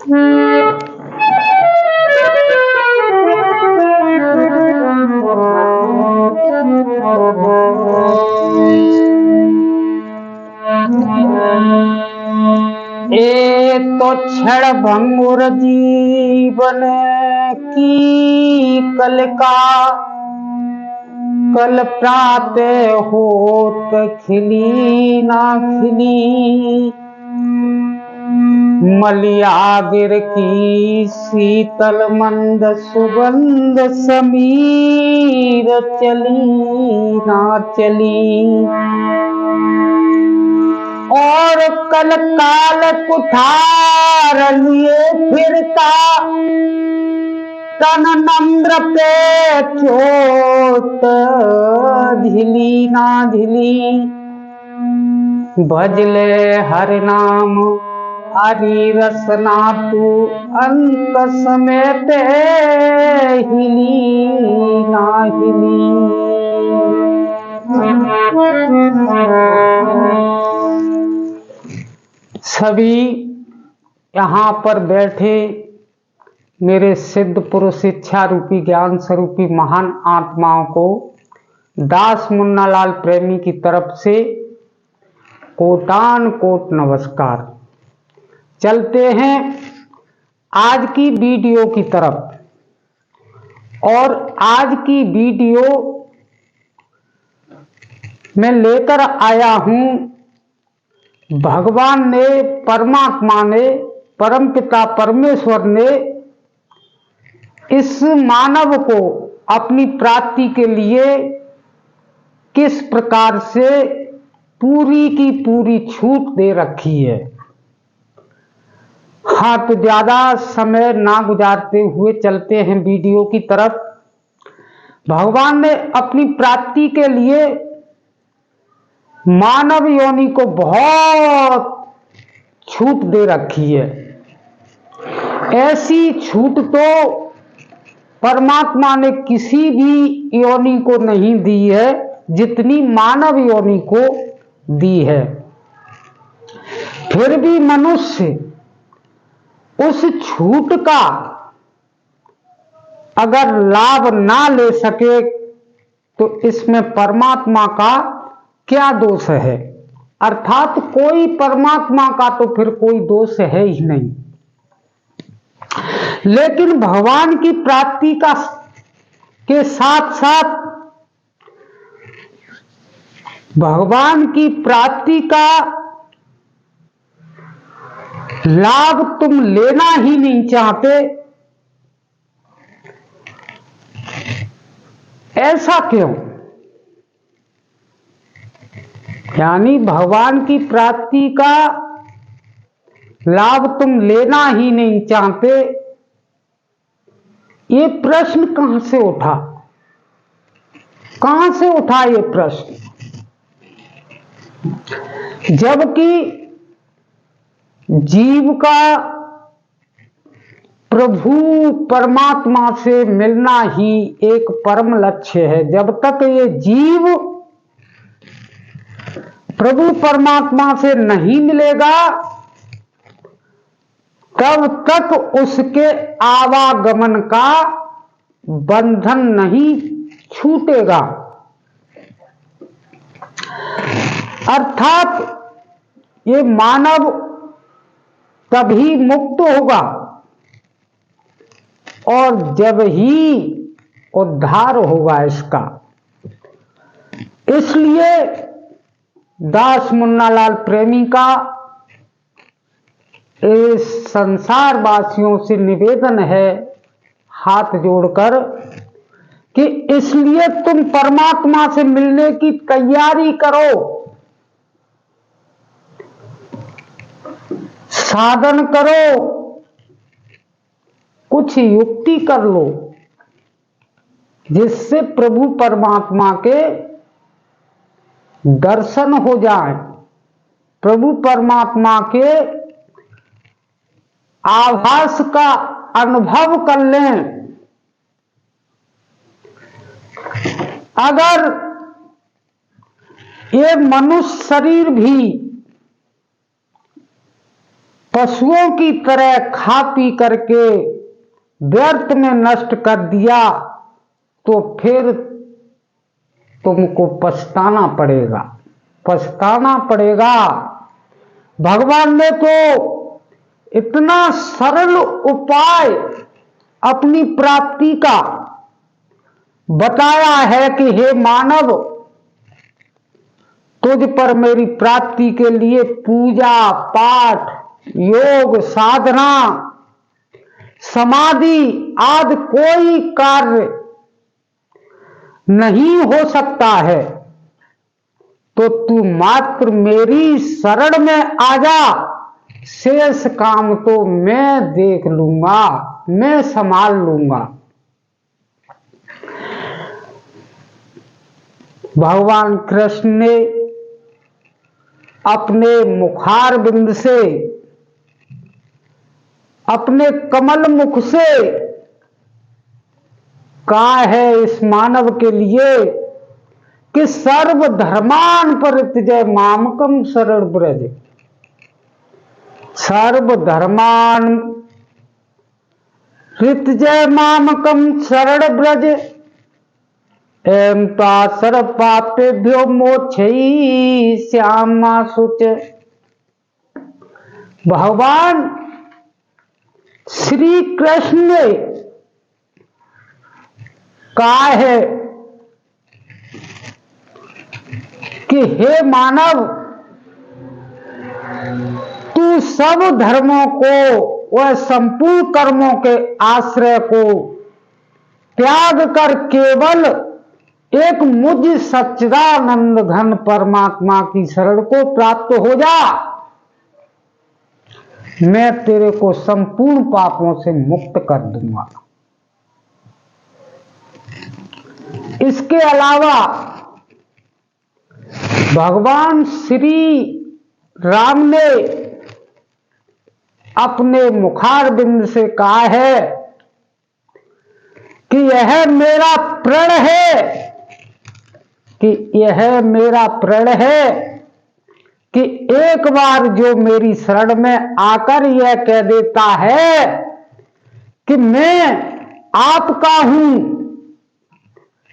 ए तो क्षण भंगुर जीवन की कल का, कल प्रातः होत खिली ना खिली। मलियागिर की शीतल मंद सुगंध समीर चली ना चली। और कल काल कुठार लिए फिरता, तन नम्र पे चोट झिली ना झिली। भजले हरि नाम हरि रसना तू अंत समय पे हिली ना हिली। सभी यहाँ पर बैठे मेरे सिद्ध पुरुष इच्छा रूपी ज्ञान स्वरूपी महान आत्माओं को दास मुन्ना लाल प्रेमी की तरफ से कोटान कोट नमस्कार। चलते हैं आज की वीडियो की तरफ। और आज की वीडियो में लेकर आया हूं, भगवान ने, परमात्मा ने, परमपिता परमेश्वर ने इस मानव को अपनी प्राप्ति के लिए किस प्रकार से पूरी की पूरी छूट दे रखी है। हाँ, तो ज्यादा समय ना गुजारते हुए चलते हैं वीडियो की तरफ। भगवान ने अपनी प्राप्ति के लिए मानव योनि को बहुत छूट दे रखी है। ऐसी छूट तो परमात्मा ने किसी भी योनि को नहीं दी है जितनी मानव योनि को दी है। फिर भी मनुष्य उस छूट का अगर लाभ ना ले सके तो इसमें परमात्मा का क्या दोष है। अर्थात कोई परमात्मा का तो फिर कोई दोष है ही नहीं। लेकिन भगवान की प्राप्ति का के साथ साथ भगवान की प्राप्ति का लाभ तुम लेना ही नहीं चाहते, ऐसा क्यों? यानी भगवान की प्राप्ति का लाभ तुम लेना ही नहीं चाहते, ये प्रश्न कहां से उठा? कहां से उठा ये प्रश्न? जबकि जीव का प्रभु परमात्मा से मिलना ही एक परम लक्ष्य है। जब तक ये जीव प्रभु परमात्मा से नहीं मिलेगा तब तक उसके आवागमन का बंधन नहीं छूटेगा। अर्थात ये मानव तभी मुक्त होगा और जब ही उद्धार होगा इसका। इसलिए दास मुन्ना लाल प्रेमी का इस संसार वासियों से निवेदन है हाथ जोड़कर कि इसलिए तुम परमात्मा से मिलने की तैयारी करो, साधन करो, कुछ युक्ति कर लो जिससे प्रभु परमात्मा के दर्शन हो जाए, प्रभु परमात्मा के आभास का अनुभव कर लें। अगर ये मनुष्य शरीर भी पशुओं की तरह खा पी करके व्यर्थ में नष्ट कर दिया तो फिर तुमको पछताना पड़ेगा, पछताना पड़ेगा। भगवान ने तो इतना सरल उपाय अपनी प्राप्ति का बताया है कि हे मानव, तुझ पर मेरी प्राप्ति के लिए पूजा पाठ, योग साधना, समाधि आदि कोई कार्य नहीं हो सकता है, तो तू मात्र मेरी शरण में आ जा, शेष काम तो मैं देख लूंगा, मैं संभाल लूंगा। भगवान कृष्ण ने अपने मुखारबिंद से, अपने कमल मुख से कहा है इस मानव के लिए कि सर्वधर्मान परित्यज्य मामकम शरण ब्रज। सर्वधर्मान परित्यज्य मामकम शरण ब्रज, एवं सर्व पापेभ्यो मोक्षयिष्यामि मा शुच। भगवान श्री कृष्ण ने कहा है कि हे मानव, तू सब धर्मों को व संपूर्ण कर्मों के आश्रय को त्याग कर केवल एक मुझ सच्चिदानंद घन परमात्मा की शरण को प्राप्त हो जा, मैं तेरे को संपूर्ण पापों से मुक्त कर दूंगा। इसके अलावा भगवान श्री राम ने अपने मुखारबिंद से कहा है कि यह मेरा प्रण है, कि यह मेरा प्रण है कि एक बार जो मेरी शरण में आकर यह कह देता है कि मैं आपका हूं,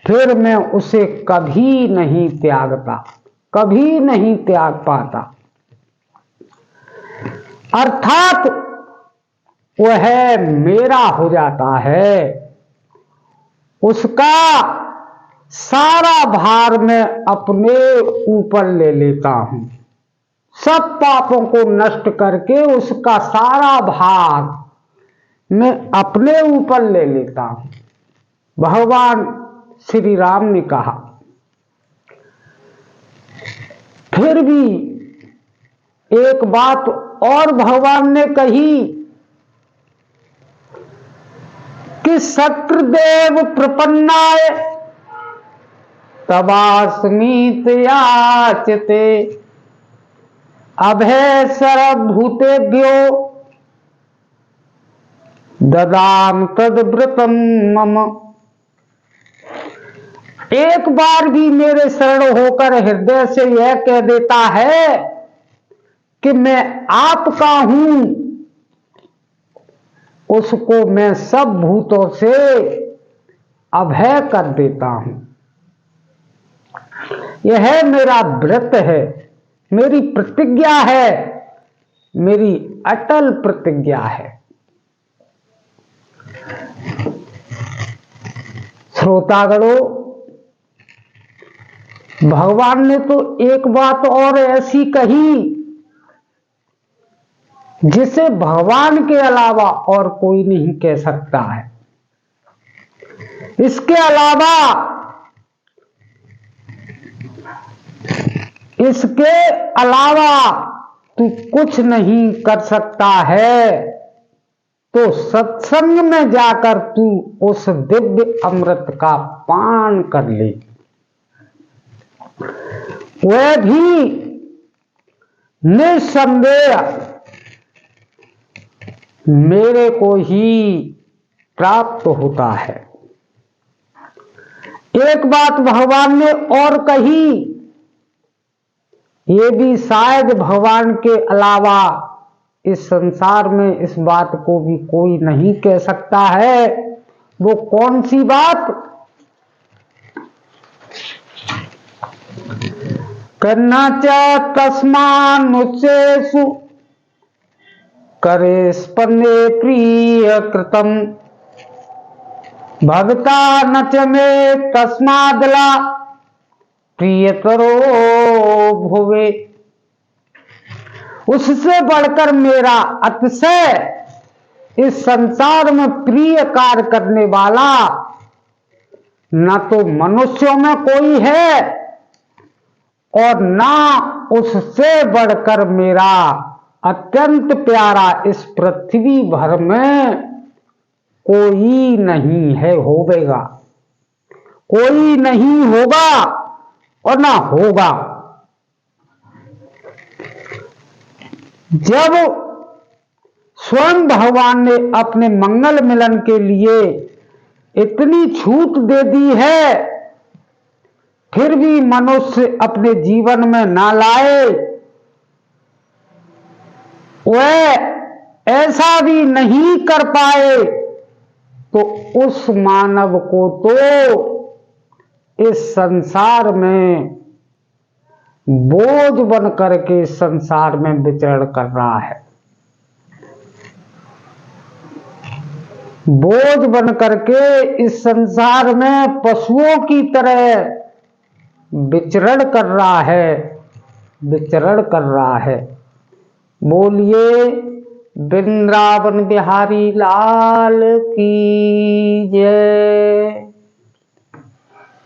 फिर मैं उसे कभी नहीं त्यागता, कभी नहीं त्याग पाता। अर्थात वह मेरा हो जाता है, उसका सारा भार मैं अपने ऊपर ले लेता हूं। सब पापों को नष्ट करके उसका सारा भार मैं अपने ऊपर ले लेता हूं। भगवान श्री राम ने कहा। फिर भी एक बात और भगवान ने कही कि शत्रुदेव प्रपन्नाय तवास्मीत याचते अभय सर्वभूतेभ्यो ददाम तद्व्रतम मम। एक बार भी मेरे शरण होकर हृदय से यह कह देता है कि मैं आपका हूं, उसको मैं सब भूतों से अभय कर देता हूं। यह मेरा व्रत है, मेरी प्रतिज्ञा है, मेरी अटल प्रतिज्ञा है। श्रोतागणों, भगवान ने तो एक बात और ऐसी कही जिसे भगवान के अलावा और कोई नहीं कह सकता है। इसके अलावा तू कुछ नहीं कर सकता है, तो सत्संग में जाकर तू उस दिव्य अमृत का पान कर ले। वह भी निस्संदेह मेरे को ही प्राप्त होता है। एक बात भगवान ने और कही, ये भी शायद भगवान के अलावा इस संसार में इस बात को भी कोई नहीं कह सकता है। वो कौन सी बात? करना च तस्मान्मुच्चेषु करे स्पंदे प्रिय कृतम भगता न च मे तस्मादला प्रियतरो भुवे। उससे बढ़कर मेरा अतिशय इस संसार में प्रिय कार्य करने वाला न तो मनुष्यों में कोई है और ना उससे बढ़कर मेरा अत्यंत प्यारा इस पृथ्वी भर में कोई नहीं है, होवेगा। कोई नहीं होगा और ना होगा। जब स्वयं भगवान ने अपने मंगल मिलन के लिए इतनी छूट दे दी है, फिर भी मनुष्य अपने जीवन में ना लाए, वह ऐसा भी नहीं कर पाए, तो उस मानव को तो इस संसार में बोझ बन करके संसार में विचरण कर रहा है। बोझ बन करके इस संसार में पशुओं की तरह विचरण कर रहा है, विचरण कर रहा है। बोलिए वृंदावन बिहारी लाल की जय।